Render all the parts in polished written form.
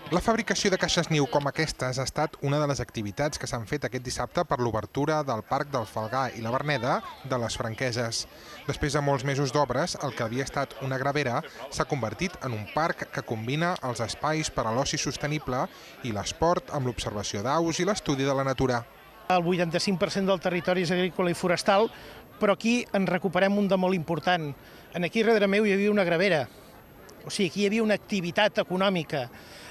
La fabricació de caixes niu com aquestes ha estat una de les activitats que s'han fet aquest dissabte per l'obertura del Parc del Falgar i la Verneda de les Franqueses. Després de molts mesos d'obres, el que havia estat una gravera s'ha convertit en un parc que combina els espais per a l'oci sostenible i l'esport amb l'observació d'aus i l'estudi de la natura. El 85% del territori és agrícola i forestal, però aquí en recuperem un de molt important. Aquí darrere meu hi havia una gravera, o sigui, aquí hi havia una activitat econòmica.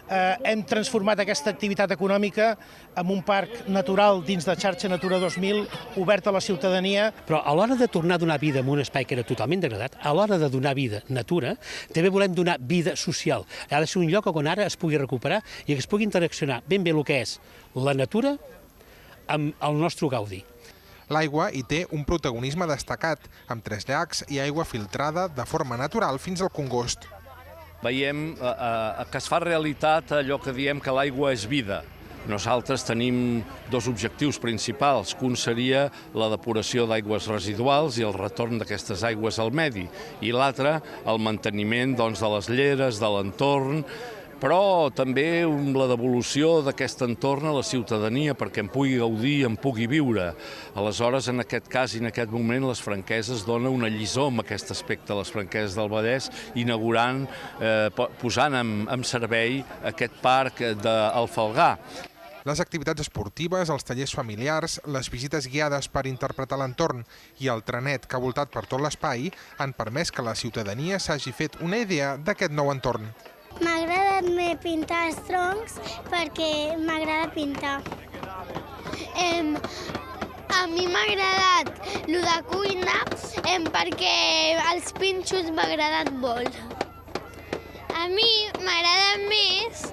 Hem transformat aquesta activitat econòmica en un parc natural dins de xarxa Natura 2000, obert a la ciutadania. Però a l'hora de tornar a donar vida a un espai que era totalment degradat, a l'hora de donar vida natura, també volem donar vida social. Ha de ser un lloc on ara es pugui recuperar i que es pugui interaccionar ben bé el que és la natura amb el nostre gaudi. L'aigua hi té un protagonisme destacat, amb 3 llacs i aigua filtrada de forma natural fins al congost. Veiem que es fa realitat allò que diem que l'aigua és vida. Nosaltres tenim 2 objectius principals, que un seria la depuració d'aigües residuals i el retorn d'aquestes aigües al medi, i l'altre el manteniment de les lleres, de l'entorn, però també la devolució d'aquest entorn a la ciutadania perquè en pugui gaudir, en pugui viure. Aleshores, en aquest cas i en aquest moment, les Franqueses dona una lliçó amb aquest aspecte, les Franqueses del Vallès, inaugurant, posant en servei aquest parc del Falgar. Les activitats esportives, els tallers familiars, les visites guiades per interpretar l'entorn i el trenet que ha voltat per tot l'espai han permès que la ciutadania s'hagi fet una idea d'aquest nou entorn. M'ha agradat pintar els troncs perquè m'agrada pintar. A mi m'ha agradat el de cuina perquè els pinxos m'ha agradat molt. A mi m'agrada més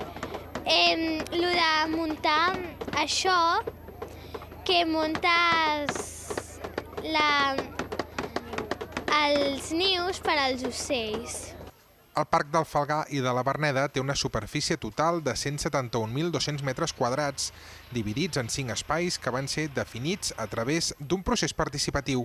el de muntar això que muntar els nius per als ocells. El Parc del Falgar i de la Verneda té una superfície total de 171.200 metres quadrats, dividits en 5 espais que van ser definits a través d'un procés participatiu.